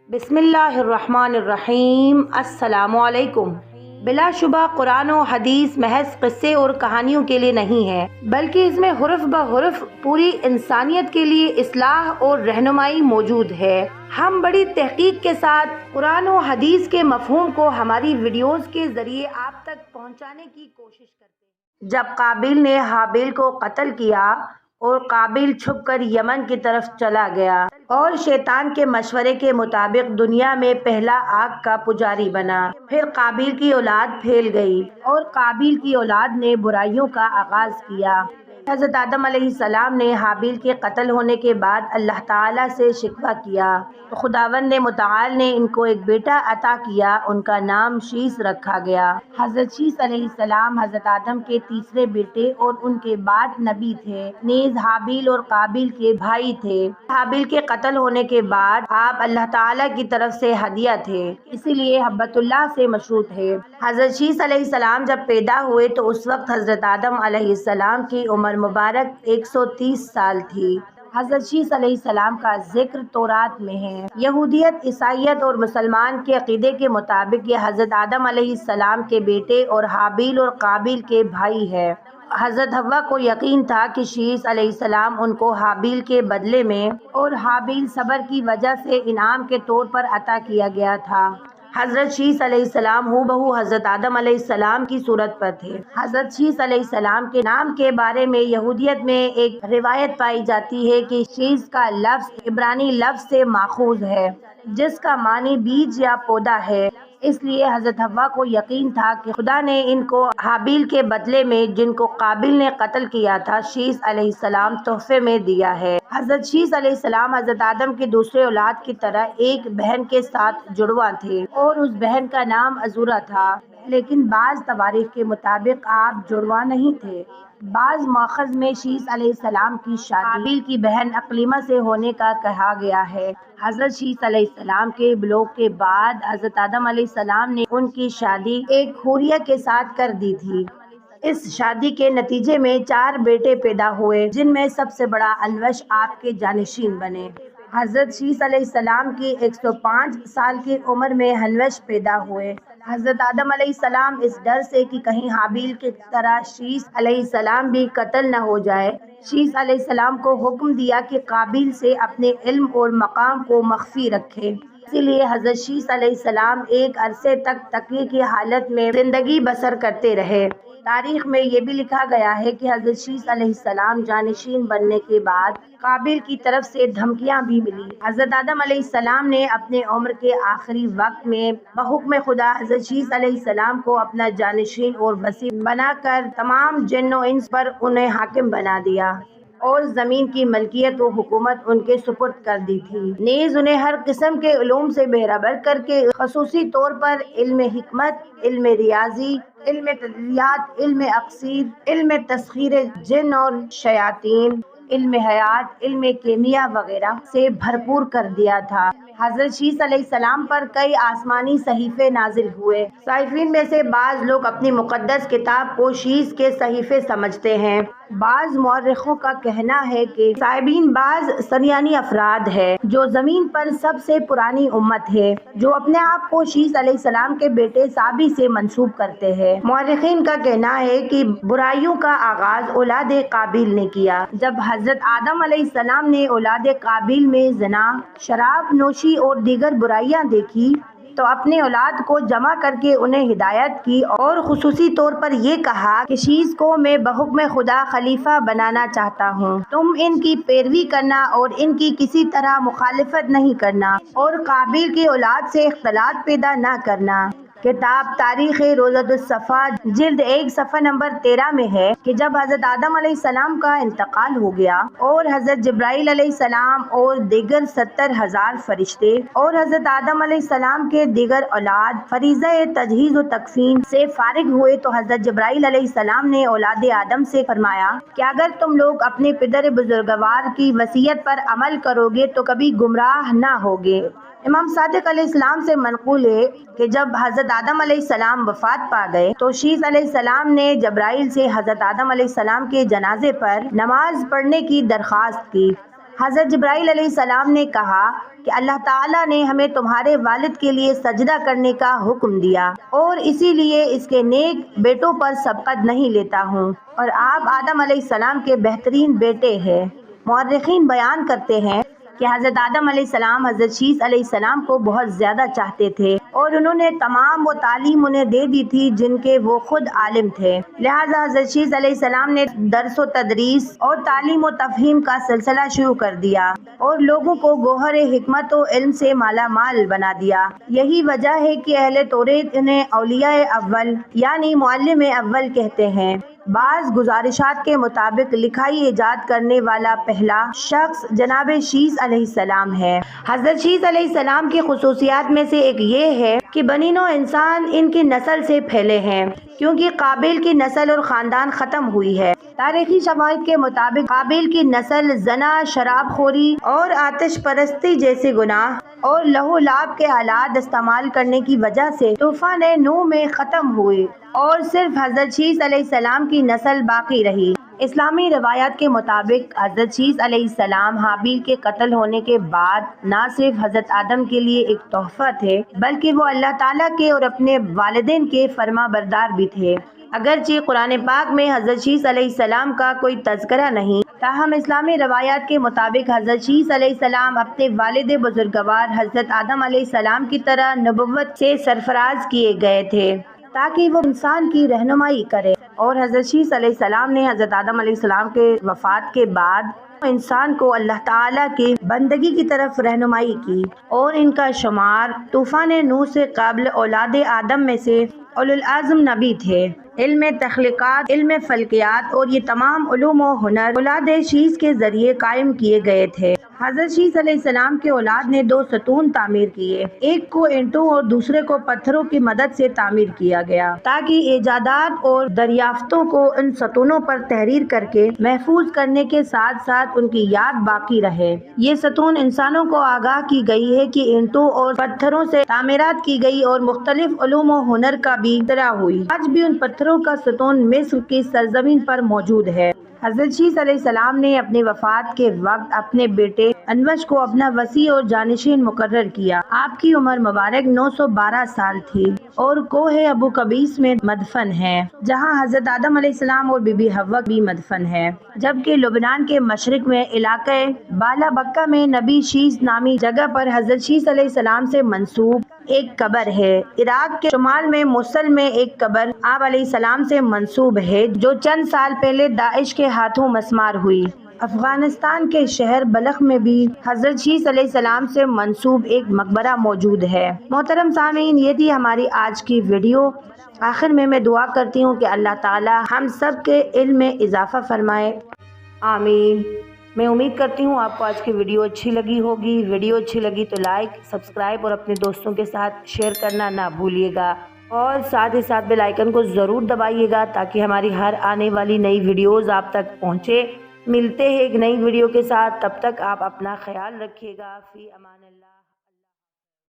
بسم اللہ الرحمن الرحیم۔ السلام علیکم۔ بلا شبہ قرآن و حدیث محض قصے اور کہانیوں کے لیے نہیں ہے، بلکہ اس میں حرف بحرف پوری انسانیت کے لیے اصلاح اور رہنمائی موجود ہے۔ ہم بڑی تحقیق کے ساتھ قرآن و حدیث کے مفہوم کو ہماری ویڈیوز کے ذریعے آپ تک پہنچانے کی کوشش کرتے ہیں۔ جب قابیل نے حابیل کو قتل کیا اور قابیل چھپ کر یمن کی طرف چلا گیا اور شیطان کے مشورے کے مطابق دنیا میں پہلا آگ کا پجاری بنا، پھر قابیل کی اولاد پھیل گئی اور قابیل کی اولاد نے برائیوں کا آغاز کیا۔ حضرت آدم علیہ السلام نے حابیل کے قتل ہونے کے بعد اللہ تعالیٰ سے شکوہ کیا تو خداوند متعال نے ان کو ایک بیٹا عطا کیا، ان کا نام شیث رکھا گیا۔ حضرت شیث علیہ السلام حضرت آدم کے تیسرے بیٹے اور ان کے بعد نبی تھے، نیز حابیل اور قابیل کے بھائی تھے۔ حابیل کے قتل ہونے کے بعد آپ اللہ تعالیٰ کی طرف سے ہدیہ تھے، اسی لیے حبۃ اللہ سے مشروع تھے۔ حضرت شیث علیہ السلام جب پیدا ہوئے تو اس وقت حضرت آدم علیہ السلام کی عمر مبارک 130 سال تھی۔ حضرت شیث علیہ السلام کا ذکر تورات میں ہے۔ یہودیت، عیسائیت اور مسلمان کے عقیدے کے مطابق یہ حضرت آدم علیہ السلام کے بیٹے اور حابیل اور قابیل کے بھائی ہے۔ حضرت حوا کو یقین تھا کہ شیث علیہ السلام ان کو حابیل کے بدلے میں اور حابیل صبر کی وجہ سے انعام کے طور پر عطا کیا گیا تھا۔ حضرت شیث علیہ السلام ہو بہو حضرت آدم علیہ السلام کی صورت پر تھے۔ حضرت شیث علیہ السلام کے نام کے بارے میں یہودیت میں ایک روایت پائی جاتی ہے کہ شیث کا لفظ عبرانی لفظ سے ماخوذ ہے جس کا معنی بیج یا پودا ہے، اس لیے حضرت حوا کو یقین تھا کہ خدا نے ان کو حابیل کے بدلے میں جن کو قابیل نے قتل کیا تھا شیث علیہ السلام تحفے میں دیا ہے۔ حضرت شیث علیہ السلام حضرت آدم کی دوسرے اولاد کی طرح ایک بہن کے ساتھ جڑواں تھے اور اس بہن کا نام عزورہ تھا، لیکن بعض تواریخ کے مطابق آپ جڑواں نہیں تھے۔ بعض مؤخذ میں شیث علیہ السلام کی شادی حابیل کی بہن اقلیمہ سے ہونے کا کہا گیا ہے۔ حضرت شیث علیہ السلام کے بلوغ کے بعد حضرت آدم علیہ السلام نے ان کی شادی ایک حوریہ کے ساتھ کر دی تھی۔ اس شادی کے نتیجے میں 4 بیٹے پیدا ہوئے، جن میں سب سے بڑا انوش آپ کے جانشین بنے۔ حضرت شیث علیہ السلام کی 105 سال کی عمر میں ہنوش پیدا ہوئے۔ حضرت آدم علیہ السلام اس ڈر سے کہ کہیں حابیل کی طرح شیث علیہ السلام بھی قتل نہ ہو جائے، شیث علیہ السلام کو حکم دیا کہ قابیل سے اپنے علم اور مقام کو مخفی رکھے۔ اسی لیے حضرت شیث علیہ السلام ایک عرصے تک تقیہ کی حالت میں زندگی بسر کرتے رہے۔ تاریخ میں یہ بھی لکھا گیا ہے کہ حضرت شیث علیہ السلام جانشین بننے کے بعد قابیل کی طرف سے دھمکیاں بھی ملی۔ حضرت آدم علیہ السلام نے اپنے عمر کے آخری وقت میں بحکم خدا حضرت شیث علیہ السلام کو اپنا جانشین اور وصی بنا کر تمام جن و انس پر انہیں حاکم بنا دیا اور زمین کی ملکیت و حکومت ان کے سپرد کر دی تھی، نیز انہیں ہر قسم کے علوم سے بہرہبر کر کے خصوصی طور پر علم حکمت، علم ریاضی، علم تدریات، علم اقصیر، علم تسخیر جن اور شیاطین، علم حیات، علم کیمیا وغیرہ سے بھرپور کر دیا تھا۔ حضرت شیث علیہ السلام پر کئی آسمانی صحیفے نازل ہوئے۔ صحیفین میں سے بعض لوگ اپنی مقدس کتاب کو شیث کے صحیفے سمجھتے ہیں۔ بعض مورخوں کا کہنا ہے کہ صائبین بعض سریانی افراد ہے جو زمین پر سب سے پرانی امت ہے، جو اپنے آپ کو شیث علیہ السلام کے بیٹے صابی سے منسوب کرتے ہیں۔ مورخین کا کہنا ہے کہ برائیوں کا آغاز اولاد قابیل نے کیا۔ جب حضرت آدم علیہ السلام نے اولاد قابیل میں زنا، شراب نوشی اور دیگر برائیاں دیکھی تو اپنے اولاد کو جمع کر کے انہیں ہدایت کی اور خصوصی طور پر یہ کہا کہ شیث کو میں بحکم خدا خلیفہ بنانا چاہتا ہوں، تم ان کی پیروی کرنا اور ان کی کسی طرح مخالفت نہیں کرنا اور قابیل کی اولاد سے اختلاط پیدا نہ کرنا۔ کتاب تاریخ روضۃ الصفا جلد 1 صفحہ نمبر 13 میں ہے کہ جب حضرت آدم علیہ السلام کا انتقال ہو گیا اور حضرت جبرائیل علیہ السلام اور دیگر 70,000 فرشتے اور حضرت آدم علیہ السلام کے دیگر اولاد فریضہ تجہیز و تکفین سے فارغ ہوئے تو حضرت جبرائیل علیہ السلام نے اولاد آدم سے فرمایا کہ اگر تم لوگ اپنے پدر بزرگوار کی وصیت پر عمل کرو گے تو کبھی گمراہ نہ ہوگے۔ امام صادق علیہ السلام سے منقول ہے کہ جب حضرت آدم علیہ السلام وفات پا گئے تو شیث علیہ السلام نے جبرائیل سے حضرت آدم علیہ السلام کے جنازے پر نماز پڑھنے کی درخواست کی۔ حضرت جبرائیل علیہ السلام نے کہا کہ اللہ تعالیٰ نے ہمیں تمہارے والد کے لیے سجدہ کرنے کا حکم دیا اور اسی لیے اس کے نیک بیٹوں پر سبقت نہیں لیتا ہوں، اور آپ آدم علیہ السلام کے بہترین بیٹے ہیں۔ مورخین بیان کرتے ہیں کہ حضرت آدم علیہ السلام حضرت شیث علیہ السلام کو بہت زیادہ چاہتے تھے اور انہوں نے تمام وہ تعلیم انہیں دے دی تھی جن کے وہ خود عالم تھے، لہٰذا حضرت شیث علیہ السلام نے درس و تدریس اور تعلیم و تفہیم کا سلسلہ شروع کر دیا اور لوگوں کو گوہر حکمت و علم سے مالا مال بنا دیا۔ یہی وجہ ہے کہ اہل توریت انہیں اولیاء اول یعنی معلم اول کہتے ہیں۔ بعض گزارشات کے مطابق لکھائی ایجاد کرنے والا پہلا شخص جناب شیث علیہ السلام ہے۔ حضرت شیث علیہ السلام کی خصوصیات میں سے ایک یہ ہے کہ بنی نوع انسان ان کی نسل سے پھیلے ہیں، کیونکہ قابیل کی نسل اور خاندان ختم ہوئی ہے۔ تاریخی شواہد کے مطابق قابیل کی نسل زنا، شراب خوری اور آتش پرستی جیسے گناہ اور لہو لعب کے آلات استعمال کرنے کی وجہ سے طوفان نوح میں ختم ہوئے اور صرف حضرت شیث علیہ السلام کی نسل باقی رہی۔ اسلامی روایات کے مطابق حضرت شیث علیہ السلام حابیل کے قتل ہونے کے بعد نہ صرف حضرت آدم کے لیے ایک تحفہ تھے بلکہ وہ اللہ تعالیٰ کے اور اپنے والدین کے فرما بردار بھی تھے۔ اگرچہ قرآن پاک میں حضرت شیث علیہ السلام کا کوئی تذکرہ نہیں، تاہم اسلامی روایات کے مطابق حضرت شیث علیہ السلام اپنے والد بزرگوار حضرت آدم علیہ السلام کی طرح نبوت سے سرفراز کیے گئے تھے تاکہ وہ انسان کی رہنمائی کرے، اور حضرت شیث علیہ السلام نے حضرت آدم علیہ السلام کے وفات کے بعد انسان کو اللہ تعالیٰ کی بندگی کی طرف رہنمائی کی، اور ان کا شمار طوفان نوح سے قبل اولاد آدم میں سے اولو العزم نبی تھے۔ علم تخلیقات، علم فلکیات اور یہ تمام علوم و ہنر اولاد شیث کے ذریعے قائم کیے گئے تھے۔ حضرت شیث علیہ السلام کے اولاد نے 2 ستون تعمیر کیے، ایک کو اینٹوں اور دوسرے کو پتھروں کی مدد سے تعمیر کیا گیا تاکہ ایجادات اور دریافتوں کو ان ستونوں پر تحریر کر کے محفوظ کرنے کے ساتھ ساتھ ان کی یاد باقی رہے۔ یہ ستون انسانوں کو آگاہ کی گئی ہے کہ اینٹوں اور پتھروں سے تعمیرات کی گئی اور مختلف علوم و ہنر کا بھی اختراع ہوئی۔ آج بھی ان پتھروں کا ستون مصر کی سرزمین پر موجود ہے۔ حضرت شیث علیہ السلام نے اپنی وفات کے وقت اپنے بیٹے انوش کو اپنا وصی اور جانشین مقرر کیا۔ آپ کی عمر مبارک 912 سال تھی اور کوہ ابو قبیس میں مدفن ہے، جہاں حضرت آدم علیہ السلام اور بی بی حوا بھی مدفن ہے، جبکہ لبنان کے مشرق میں علاقہ بالا بکہ میں نبی شیث نامی جگہ پر حضرت شیث علیہ السلام سے منسوب ایک قبر ہے۔ عراق کے شمال میں موصل میں ایک قبر آپ علیہ السلام سے منسوب ہے جو چند سال پہلے داعش کے ہاتھوں مسمار ہوئی۔ افغانستان کے شہر بلخ میں بھی حضرت شیث علیہ السلام سے منسوب ایک مقبرہ موجود ہے۔ محترم سامعین، یہ تھی ہماری آج کی ویڈیو۔ آخر میں دعا کرتی ہوں کہ اللہ تعالی ہم سب کے علم میں اضافہ فرمائے، آمین۔ میں امید کرتی ہوں آپ کو آج کی ویڈیو اچھی لگی ہوگی۔ ویڈیو اچھی لگی تو لائک، سبسکرائب اور اپنے دوستوں کے ساتھ شیئر کرنا نہ بھولیے گا، اور ساتھ ہی ساتھ بیل آئیکن کو ضرور دبائیے گا تاکہ ہماری ہر آنے والی نئی ویڈیوز آپ تک پہنچے۔ ملتے ہیں ایک نئی ویڈیو کے ساتھ، تب تک آپ اپنا خیال رکھیے گا۔ فی امان اللہ۔